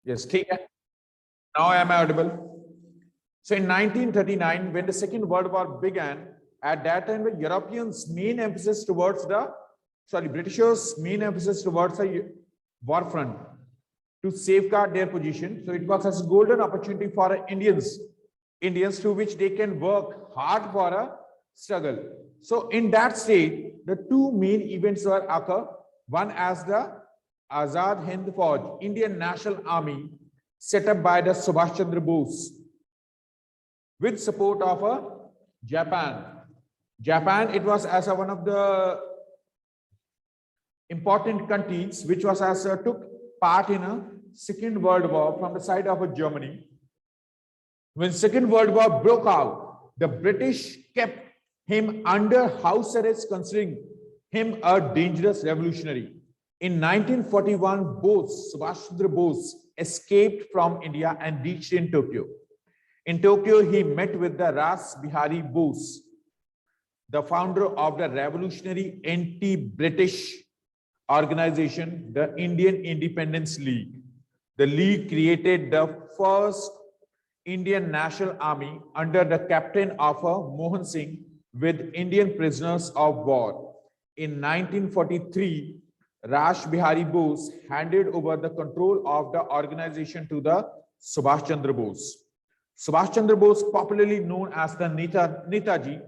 Yes, ठीक है. Now am I audible? So in 1939, when the Second World War began, at that time the Europeans' main emphasis towards Britishers' main emphasis towards the war front to safeguard their position. So it was a golden opportunity for Indians to which they can work hard for a struggle. So in that state, the two main events were occur. One as the Azad Hind Fauj, Indian National Army, set up by the Subhash Chandra Bose with support of Japan. Japan, it was as one of the important countries which was as took part in a Second World War from the side of Germany. When Second World War broke out, the British kept him under house arrest, considering him a dangerous revolutionary. In 1941, Subhash Chandra Bose escaped from India and reached in Tokyo. In Tokyo, he met with the Ras Bihari Bose, the founder of the revolutionary anti-British organization, the Indian Independence League. The league created the first Indian National Army under the captain of Mohan Singh with Indian prisoners of war. In 1943, Rash Bihari Bose handed over the control of the organization to the Subhash Chandra Bose. Subhash Chandra Bose, popularly known as the Netaji,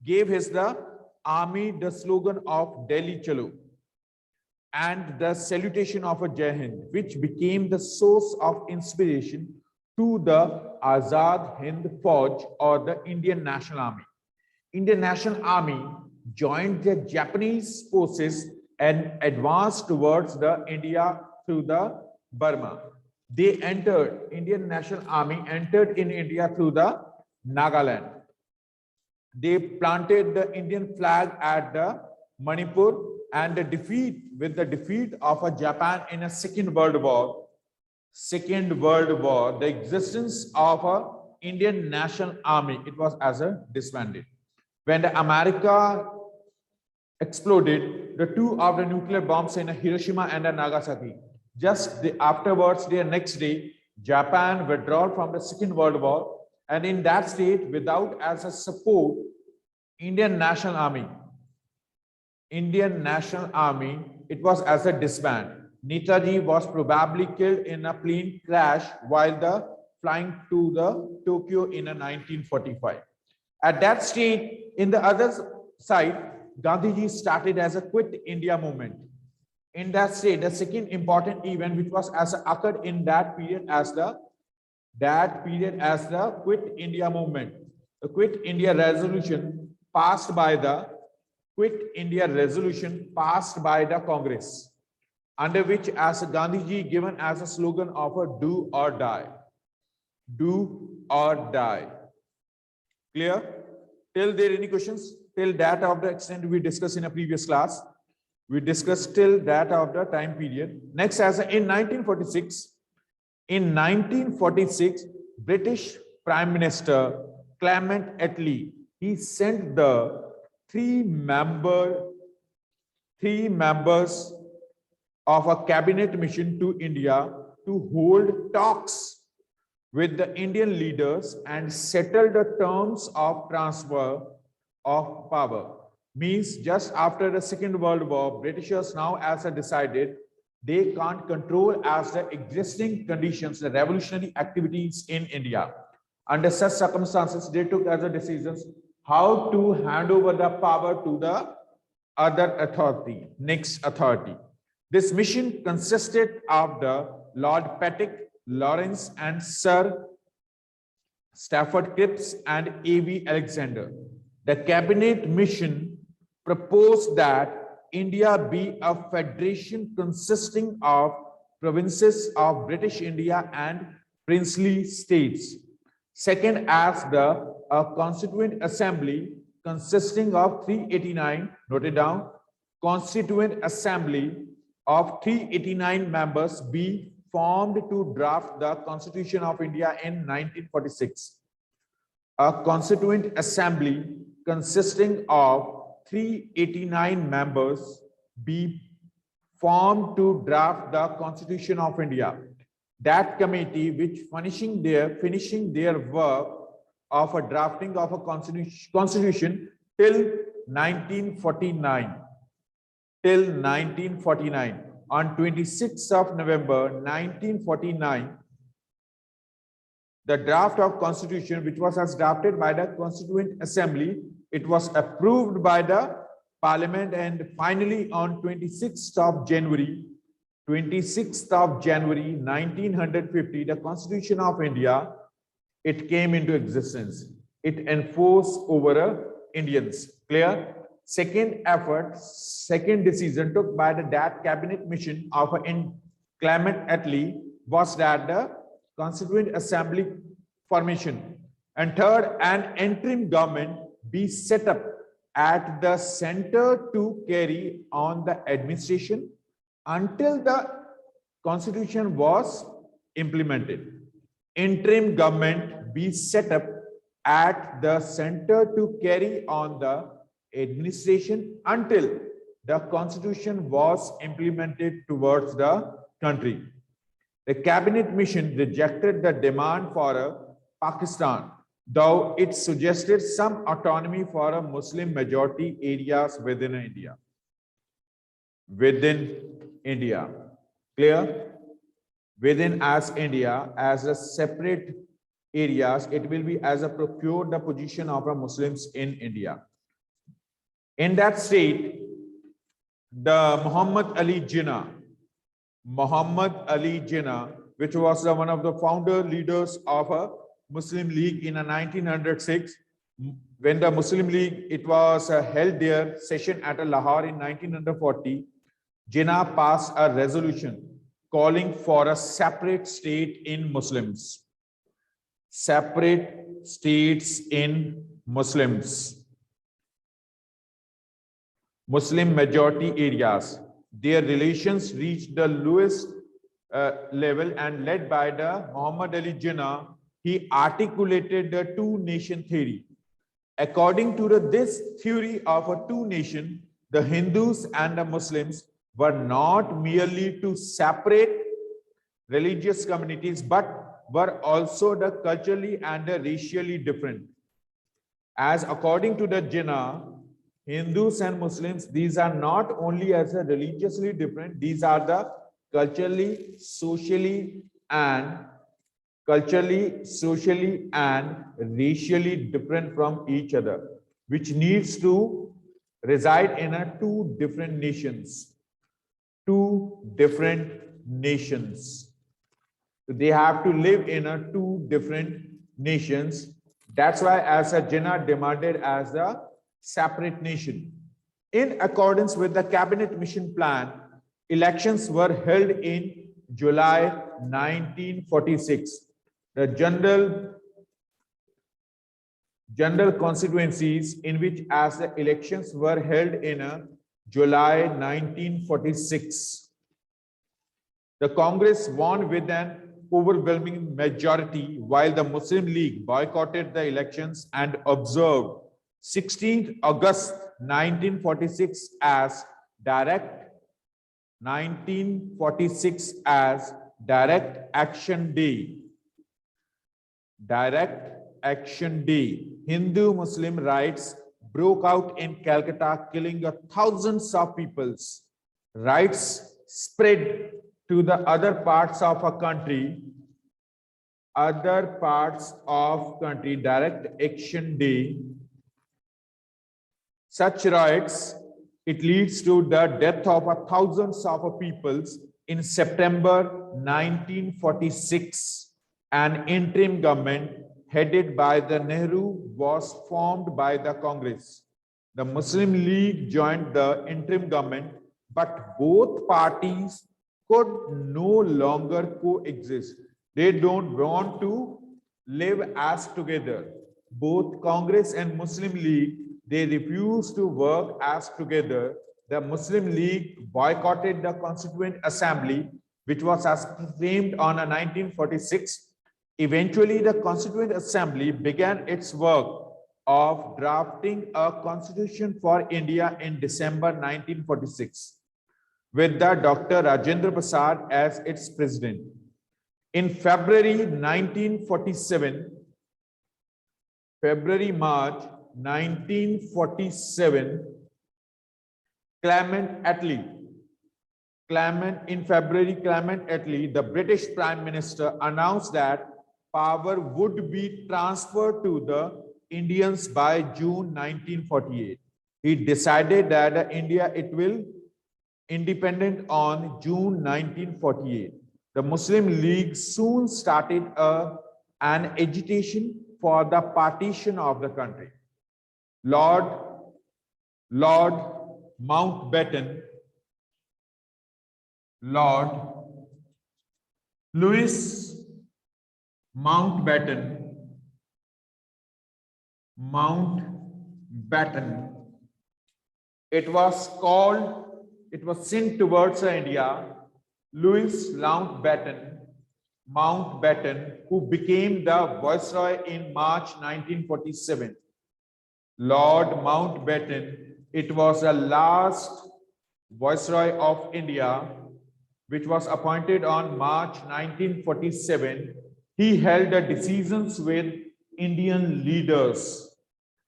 gave the army the slogan of Delhi Chalo and the salutation of a Jai Hind, which became the source of inspiration to the Azad Hind Fauj or the Indian National Army. Indian National Army joined the Japanese forces and advanced towards the India through the Burma. They entered, Indian National Army entered in India through the Nagaland. They planted the Indian flag at the Manipur, and the defeat of Japan in a Second World War, the existence of a Indian National Army, it was as a disbanded. When the America exploded the two of the nuclear bombs in Hiroshima and Nagasaki, just afterwards, the next day, Japan withdrew from the Second World War, and in that state, without as a support, Indian National Army, it was as a disband. Netaji was probably killed in a plane crash while flying to the Tokyo in 1945. At that stage, in the other side, Gandhiji started as a Quit India movement. In that state, the second important event which was as occurred in that period as the Quit India movement. The Quit India resolution passed by the Congress, under which as Gandhiji given as a slogan of a do or die. Do or die. Clear? Till there any questions? Till that of the extent we discussed in a previous class. We discussed till that of the time period. Next, as in 1946, British Prime Minister Clement Attlee, he sent the three members of a cabinet mission to India to hold talks with the Indian leaders and settle the terms of transfer of power. Means just after the Second World War, Britishers now as decided they can't control as the existing conditions, the revolutionary activities in India. Under such circumstances, they took as a decisions how to hand over the power to the other authority, next authority. This mission consisted of the Lord Patrick Lawrence and Sir Stafford Cripps and A.V. Alexander. The cabinet mission proposed that India be a federation consisting of provinces of British India and princely states. Second, as a constituent assembly consisting of 389, noted down, constituent assembly of 389 members be formed to draft the Constitution of India in 1946. A constituent assembly consisting of 389 members be formed to draft the Constitution of India. that committee which finishing their work of a drafting of a constitution till 1949. Till 1949. On 26th of November 1949, the draft of constitution, which was as drafted by the Constituent Assembly, it was approved by the Parliament, and finally on 26th of January 1950, the Constitution of India, it came into existence. It enforced over Indians. Clear? Second effort, second decision took by that cabinet mission of Clement Attlee was that the Constituent Assembly formation, and third, an interim government be set up at the center to carry on the administration until the constitution was implemented. Interim government be set up at the center to carry on the administration until the constitution was implemented towards the country. The cabinet mission rejected the demand for a Pakistan, though it suggested some autonomy for a Muslim majority areas within India. Within India. Clear? Within as India, as a separate areas, it will be as a procured the position of a Muslims in India. In that state, the Muhammad Ali Jinnah, which was one of the founder leaders of a Muslim League in 1906, when the Muslim League, it was held their session at Lahore in 1940, Jinnah passed a resolution calling for a separate state in Muslims. Separate states in Muslims. Muslim majority areas. Their relations reached the lowest level, and led by the Muhammad Ali Jinnah, he articulated the two-nation theory. According to this theory of a two-nation, the Hindus and the Muslims were not merely two separate religious communities, but were also the culturally and the racially different. As according to the Jinnah, Hindus and Muslims, these are not only as a religiously different, these are the culturally, socially, and racially different from each other, which needs to reside in a two different nations. Two different nations. So they have to live in a two different nations. That's why as a Jinnah demanded as a separate nation. In accordance with the cabinet mission plan, elections were held in July 1946. The general constituencies in which as the elections were held in July 1946. The Congress won with an overwhelming majority, while the Muslim League boycotted the elections and observed 16th August 1946 as direct action day. Direct action day. Hindu-Muslim riots broke out in Calcutta, killing thousands of people. Riots spread to the other parts of a country. Direct action day. Such riots, it leads to the death of thousands of people. In September 1946, an interim government headed by the Nehru was formed by the Congress. The Muslim League joined the interim government, but both parties could no longer coexist. They don't want to live as together. Both Congress and Muslim League, they refused to work as together. The Muslim League boycotted the Constituent Assembly, which was as framed on 1946. Eventually, the Constituent Assembly began its work of drafting a constitution for India in December 1946, with the Dr. Rajendra Prasad as its president. In February 1947, March 1947, Clement Attlee, the British Prime Minister, announced that power would be transferred to the Indians by June 1948. He decided that India will independent on June 1948. The Muslim League soon started an agitation for the partition of the country. Lord Mountbatten, Lord Louis Mountbatten, it was sent towards India. Louis Mountbatten, who became the Viceroy in March 1947. Lord Mountbatten, it was the last Viceroy of India, which was appointed on March 1947. He held the decisions with Indian leaders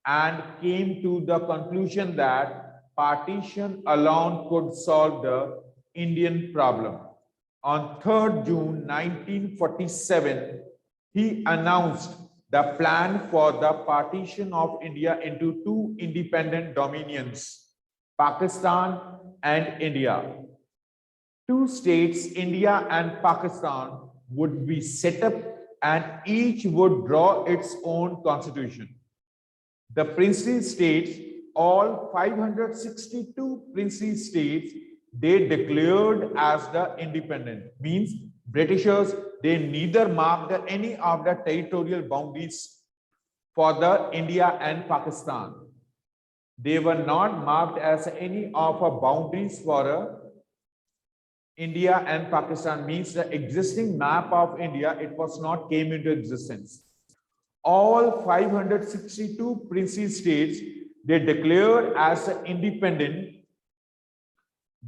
and came to the conclusion that partition alone could solve the Indian problem. On 3rd June 1947, he announced the plan for the partition of India into two independent dominions, Pakistan and India. Two states, India and Pakistan, would be set up and each would draw its own constitution. The princely states, all 562 princely states, they declared as the independent. Means Britishers, they neither marked any of the territorial boundaries for the India and Pakistan. They were not marked as any of the boundaries for India and Pakistan. Means the existing map of India, it was not came into existence. All 562 princely states, they declared as independent.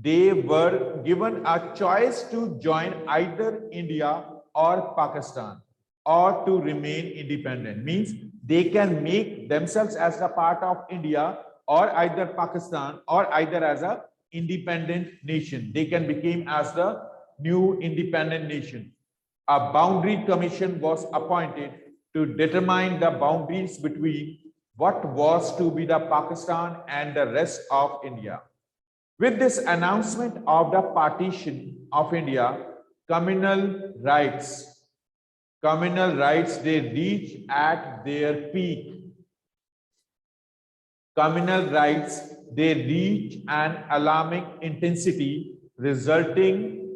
They were given a choice to join either India or Pakistan or to remain independent. Means they can make themselves as a part of India or either Pakistan or either as a independent nation. They can become as the new independent nation. A boundary commission was appointed to determine the boundaries between what was to be the Pakistan and the rest of India. With this announcement of the partition of India, communal rights, they reach at their peak. Communal rights, they reach an alarming intensity, resulting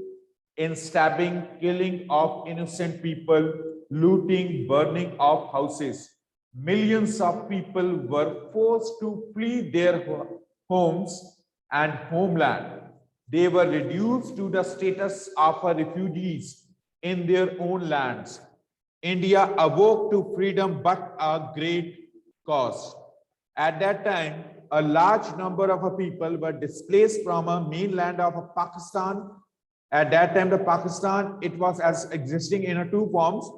in stabbing, killing of innocent people, looting, burning of houses. Millions of people were forced to flee their homes and homeland. They were reduced to the status of refugees in their own lands. India awoke to freedom, but a great cost. At that time, a large number of people were displaced from a mainland of Pakistan. At that time, the Pakistan, it was as existing in two forms,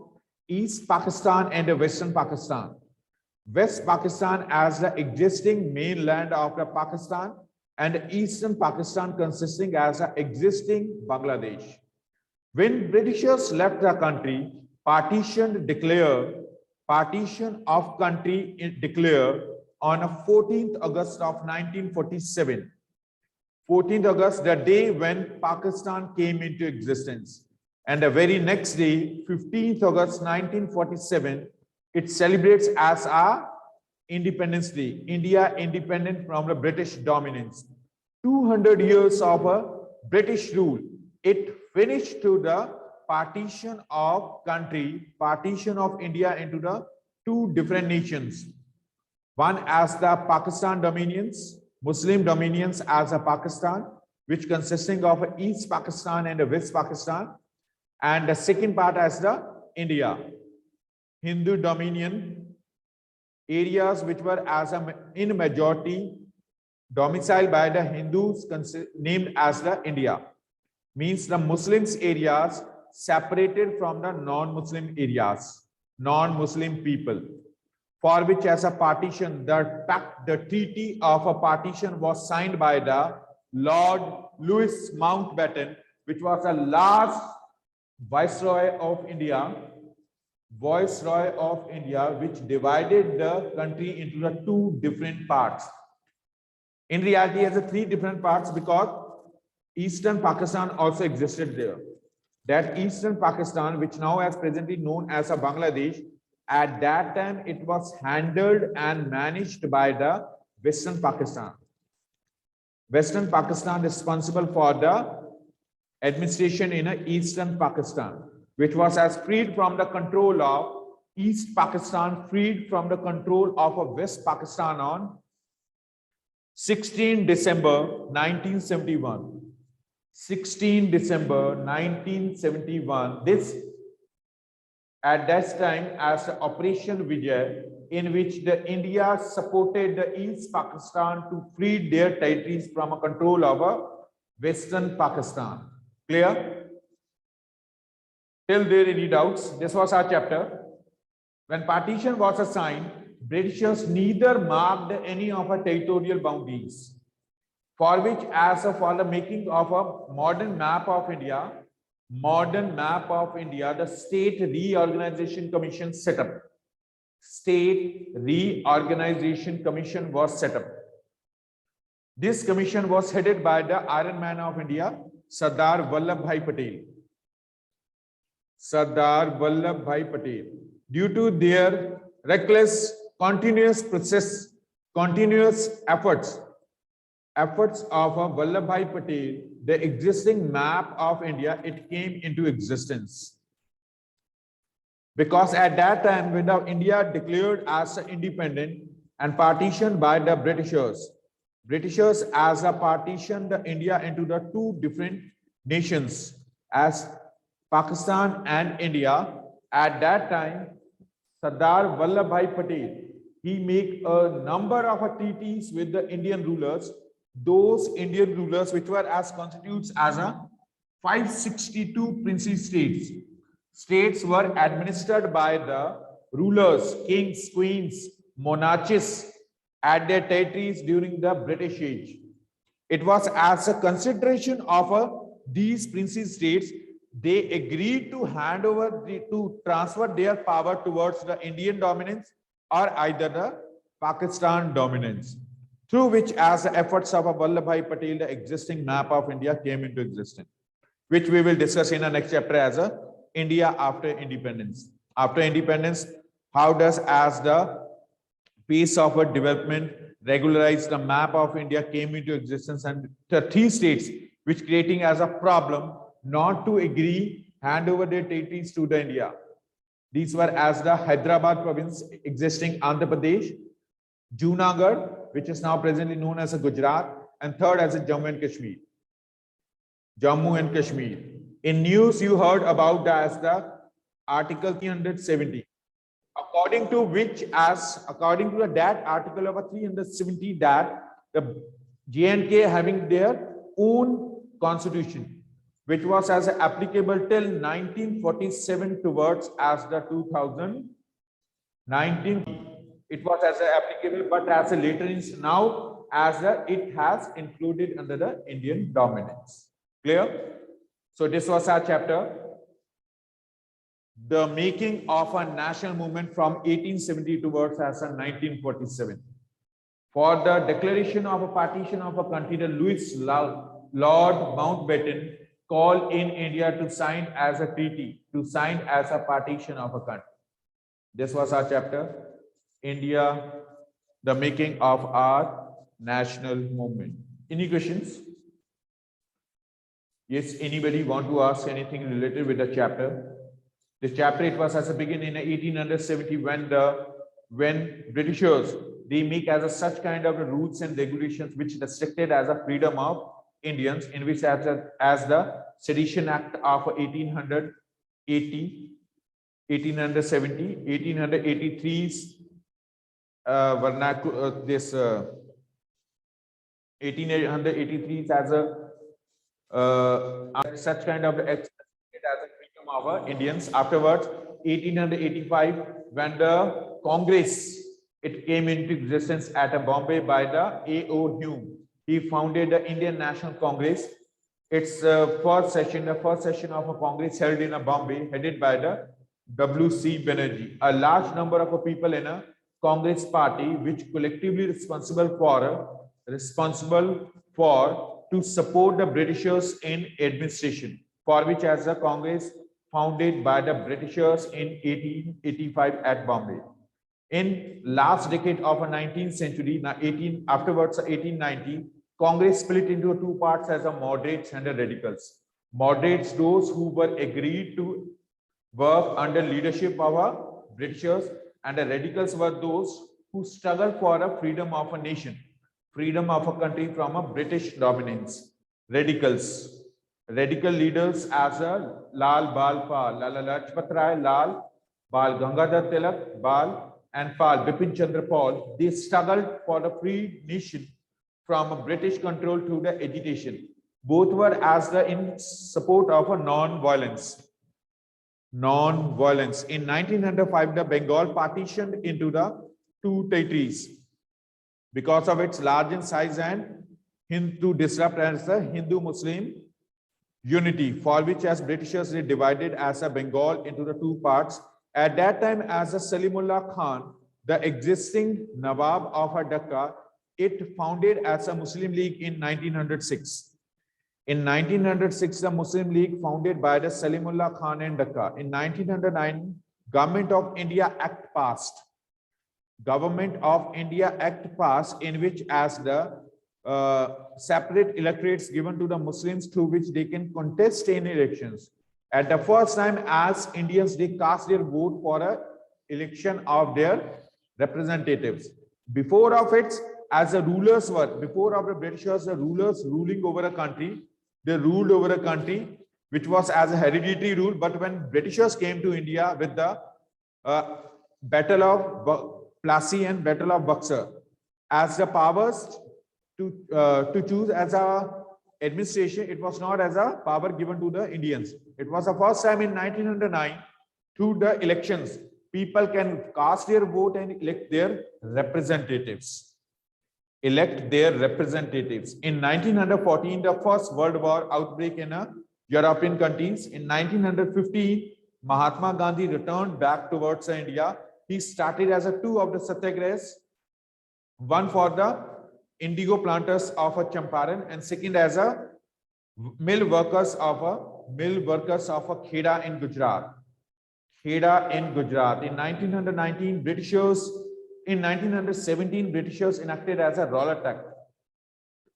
East Pakistan and Western Pakistan. West Pakistan as the existing mainland of the Pakistan, and Eastern Pakistan consisting as an existing Bangladesh. When Britishers left the country, partition of country declared on 14th August of 1947. 14th August, the day when Pakistan came into existence. And the very next day, 15th August 1947, it celebrates as a Independence Day, India independent from the British dominance. 200 years of a British rule. It finished to the partition of country, partition of India into the two different nations. One as the Pakistan dominions, Muslim dominions as a Pakistan, which consisting of East Pakistan and West Pakistan. And the second part as the India, Hindu dominion, areas which were as in majority domiciled by the Hindus named as the India. Means the Muslims areas separated from the non-Muslim areas, non-Muslim people, for which as a partition, the treaty of a partition was signed by the Lord Louis Mountbatten, which was the last Viceroy of India, which divided the country into the two different parts. In reality, it has three different parts because Eastern Pakistan also existed there. That Eastern Pakistan, which now is presently known as a Bangladesh, at that time it was handled and managed by the Western Pakistan. Western Pakistan responsible for the administration in Eastern Pakistan, which was as freed from the control of East Pakistan, freed from the control of West Pakistan on 16 December 1971. 16 December 1971. This at that time as Operation Vijay, in which the India supported the East Pakistan to free their territories from a control of Western Pakistan. Clear? Till there any doubts? This was our chapter. When partition was assigned, Britishers neither marked any of our territorial boundaries, for which as for the making of a modern map of India, the State Reorganization Commission set up. State Reorganization Commission was set up. This commission was headed by the Iron Man of India, Sardar Vallabhbhai Patel. Sardar Vallabhbhai Patel. Due to their reckless, continuous efforts of Vallabhbhai Patel, the existing map of India, it came into existence. Because at that time, when India declared as independent and partitioned by the Britishers as a partitioned India into the two different nations as Pakistan and India. At that time, Sardar Vallabhbhai Patel, he make a number of treaties with the Indian rulers. Those Indian rulers which were as constitutes as a 562 princely states. States were administered by the rulers, kings, queens, monarchs at their territories during the British age. It was as a consideration of these princely states, they agreed to hand over, to transfer their power towards the Indian dominance or either the Pakistan dominance, through which as the efforts of Vallabhbhai Patel, the existing map of India came into existence, which we will discuss in the next chapter as India after independence. After independence, how does as the pace of a development regularize the map of India came into existence, and the three states which creating as a problem not to agree hand over their territories to the India. These were as the Hyderabad province existing Andhra Pradesh, Junagadh, which is now presently known as a Gujarat, and third as a Jammu and Kashmir. Jammu and Kashmir. In news, you heard about as the Article 370, according to that article of 370, that the J&K having their own constitution, which was as applicable till 1947 towards as the 2019. It was as applicable, but as a later is now as it has included under the Indian dominance. Clear? So this was our chapter, the making of a national movement from 1870 towards as a 1947. For the declaration of a partition of a country, the Lord Mountbatten called in India to sign as a treaty, to sign as a partition of a country. This was our chapter, India, the making of our national movement. Any questions? Yes, anybody want to ask anything related with the chapter? This chapter, it was as a begin in 1870 when Britishers, they make as a such kind of rules and regulations which restricted as a freedom of Indians, in which as the Sedition Act of 1880, 1870, 1883's this 1883 as a such kind of as a freedom our Indians. Afterwards, 1885, when the Congress, it came into existence at Bombay by the A.O. Hume. He founded the Indian National Congress. Its first session of a Congress held in Bombay, headed by the W.C. Banerjee. A large number of people in a Congress party, which collectively responsible for to support the Britishers in administration, for which as a Congress founded by the Britishers in 1885 at Bombay. In last decade of the 19th century, afterwards 1890, Congress split into two parts as a moderates and a radicals. Moderates, those who were agreed to work under leadership of a Britishers, and the radicals were those who struggled for a freedom of a nation, freedom of a country from a British dominance. Radicals, radical leaders as a Lal Bal Pal, Lala Lajpat Rai, Lal Bal Gangadhar Tilak, Bal and Pal Bipin Chandra Pal, they struggled for the free nation from a British control to the agitation. Both were as the in support of a non-violence. Non-violence. In 1905, the Bengal partitioned into the two territories because of its large in size and to disrupt as the Hindu-Muslim unity, for which as Britishers they divided as a Bengal into the two parts. At that time, as a Salimullah Khan, the existing Nawab of Dhaka, it founded as a Muslim League in 1906. In 1906, the Muslim League founded by the Salimullah Khan in Dhaka. In 1909, Government of India Act passed. Government of India Act passed, in which as the separate electorates given to the Muslims through which they can contest in elections. At the first time, as Indians, they cast their vote for a election of their representatives. Before of it, as the rulers were, before of the Britishers, the rulers ruling over a country, they ruled over a country which was as a hereditary rule. But when Britishers came to India with the Battle of Plassey and Battle of Buxar, as the powers to choose as a administration, it was not as a power given to the Indians. It was the first time in 1909 through the elections, people can cast their vote and elect their representatives. Elect their representatives. In 1914, the First World War outbreak in European countries. In 1915, Mahatma Gandhi returned back towards India. He started as a two of the satyagrahas, one for the indigo planters of Champaran and second as a mill workers of Kheda in Gujarat. Kheda in Gujarat. In 1919, in 1917, Britishers enacted as a Rowlatt Act.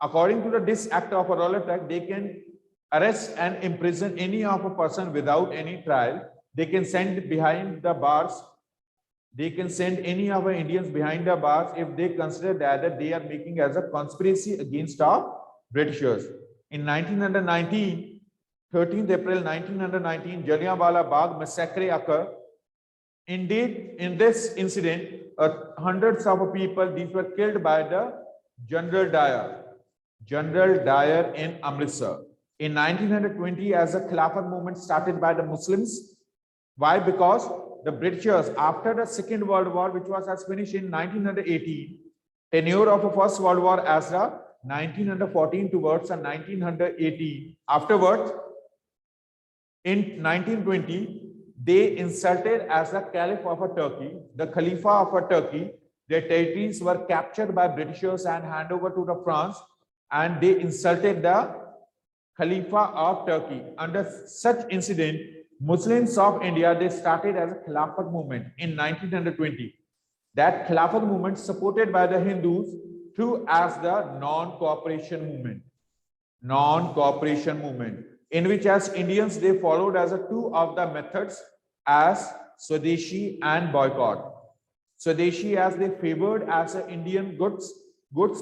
According to this act of a Rowlatt Act, they can arrest and imprison any of a person without any trial. They can send behind the bars. They can send any of our Indians behind the bars if they consider that they are making as a conspiracy against our Britishers. In 1919, 13th April 1919, Jallianwala Bagh massacre occurred. Indeed, in this incident, hundreds of people, these were killed by the General Dyer in Amritsar. In 1920, as a Khilafat movement started by the Muslims. Why? Because the Britishers, after the Second World War, which was as finished in 1918, tenure of the First World War as the 1914 towards the 1918. Afterwards, in 1920, they insulted as the Caliph of Turkey, the Khalifa of Turkey. Their territories were captured by Britishers and handed over to the France, and they insulted the Khalifa of Turkey. Under such incident, Muslims of India, they started as a Khilafat movement in 1920. That Khilafat movement supported by the Hindus through as the non-cooperation movement. Non-cooperation movement, in which as Indians, they followed as a two of the methods as Swadeshi and boycott. Swadeshi as they favored as a Indian goods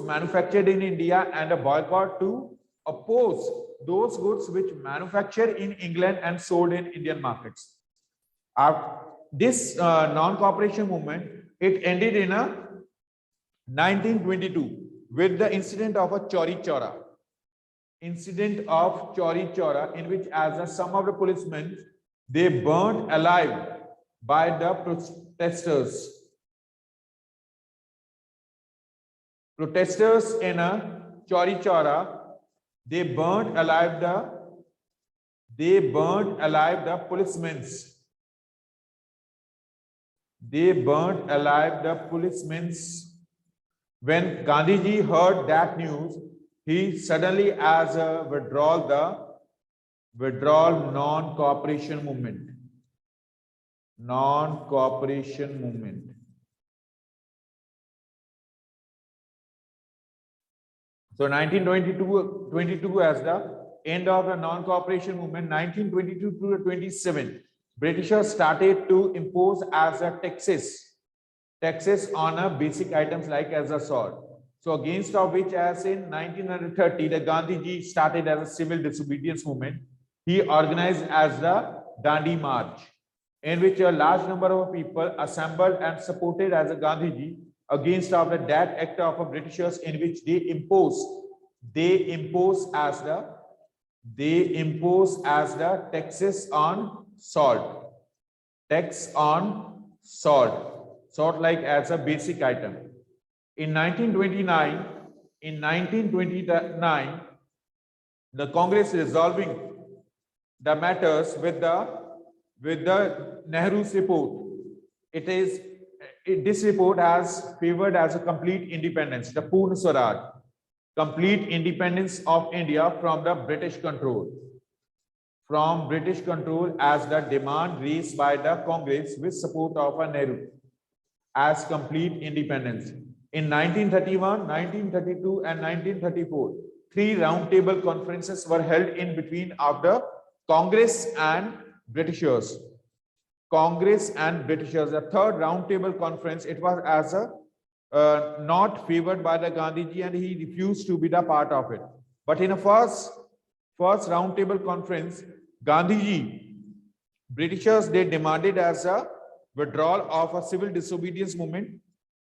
manufactured in India, and a boycott to oppose those goods which manufactured in England and sold in Indian markets. This non-cooperation movement, it ended in 1922 with the incident of a Chauri Chaura. Incident of Chauri Chaura, in which as some of the policemen, they burnt alive by the protesters. Protesters in a Chauri Chaura, they burnt alive the policemen. They burnt alive the policemen. When Gandhiji heard that news, he suddenly as a withdrawal non-cooperation movement. Non-cooperation movement. So 1922 as the end of the non-cooperation movement. 1922 to 27, Britishers started to impose as a taxes on a basic items like as a salt. So against of which, as in 1930, the Gandhiji started as a civil disobedience movement. He organized as the Dandi March, in which a large number of people assembled and supported as a Gandhiji against of the that act of a Britishers, in which they impose as the taxes on salt, tax on salt like as a basic item. In 1929, the Congress resolving the matters with the Nehru's report. This report has favored as a complete independence, the Purna Swaraj, complete independence of India from the British control. As the demand raised by the Congress with support of a Nehru as complete independence. In 1931, 1932 and 1934, 3 roundtable conferences were held in between of the Congress and Britishers. The third roundtable conference, it was as a not favored by the Gandhiji, and he refused to be the part of it. But in a first roundtable conference, Britishers, they demanded as a withdrawal of a civil disobedience movement.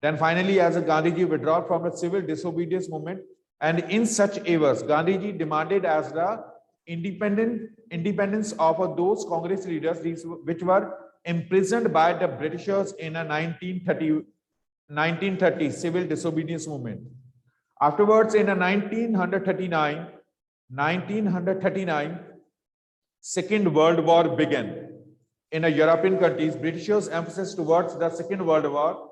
Then finally, as a Gandhiji withdrawal from a civil disobedience movement, and in such hours, Gandhiji demanded as the independence of those Congress leaders which were imprisoned by the Britishers in a 1930 civil disobedience movement. Afterwards, in a 1939, Second World War began. In a European countries, Britishers' emphasis towards the Second World War,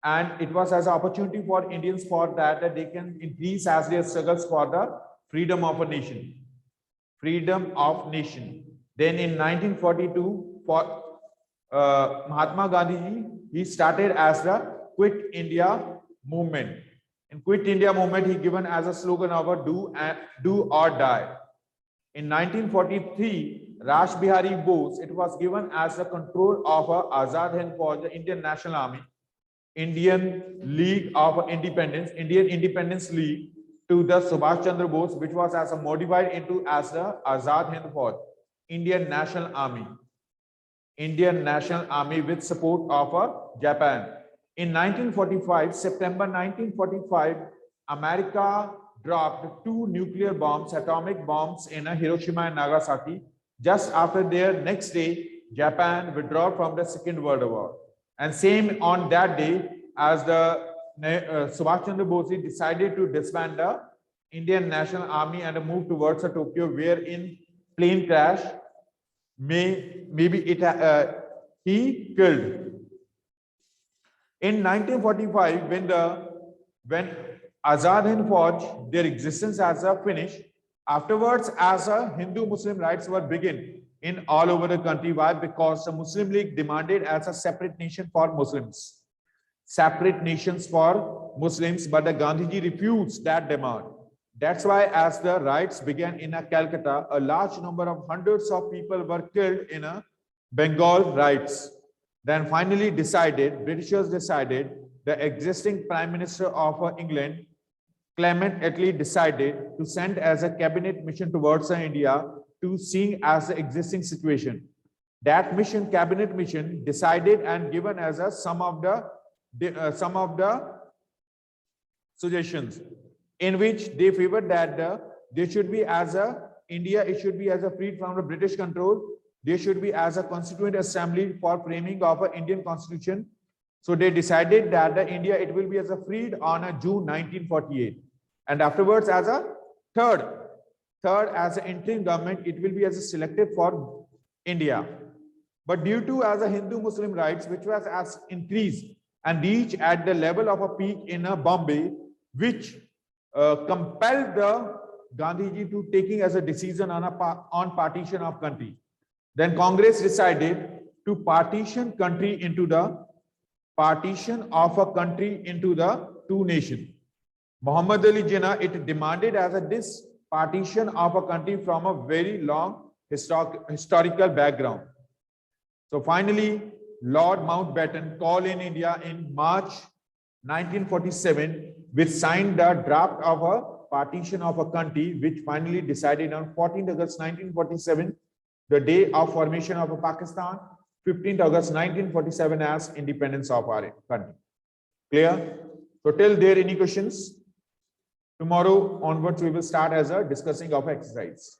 and it was as an opportunity for Indians for that they can increase as their struggles for the freedom of a nation. Then in 1942, for Mahatma Gandhi, he started as the Quit India movement. In Quit India movement, he given as a slogan of a do or die. In 1943, Rash Bihari Bose, it was given as the control of Azad Hind Fauj, the Indian National Army, Indian Independence League, to the Subhash Chandra Bose, which was as a modified into as the Azad Hind Fauj, Indian National Army with support of Japan. In 1945, September 1945, America dropped 2 nuclear bombs, atomic bombs, in Hiroshima and Nagasaki. Just after their next day, Japan withdrew from the Second World War. And same on that day, as the Subhash Chandra Bose decided to disband the Indian National Army and move towards Tokyo, where in plane crash, he killed. In 1945, when Azad Hind Fauj, their existence as a finish, afterwards as a Hindu-Muslim rights were begin in all over the country. Why? Because the Muslim League demanded as a separate nation for Muslims. Separate nations for Muslims, but the Gandhiji refused that demand. That's why as the riots began in Calcutta, a large number of hundreds of people were killed in Bengal riots. Then finally Britishers decided, the existing Prime Minister of England, Clement Attlee, decided to send as a cabinet mission towards India to see as the existing situation. That cabinet mission, decided and given as a some of the suggestions, in which they favored that there should be as a India, it should be as a freed from the British control, there should be as a constituent assembly for framing of an Indian constitution. So they decided that the India, it will be as a freed on a June 1948. And afterwards as a third as an interim government, it will be as a selected for India. But due to as a Hindu-Muslim rights, which was as increased and reached at the level of a peak in Bombay, which compelled the Gandhiji to taking as a decision on partition of country. Then Congress decided to partition of a country into the two nations. Muhammad Ali Jinnah, it demanded as a this partition of a country from a very long historical background. So finally, Lord Mountbatten called in India in March 1947, which signed the draft of a partition of a country, which finally decided on 14th August 1947, the day of formation of Pakistan, 15th August 1947 as independence of our country. Clear? So till there, any questions? Tomorrow onwards, we will start as a discussing of exercise.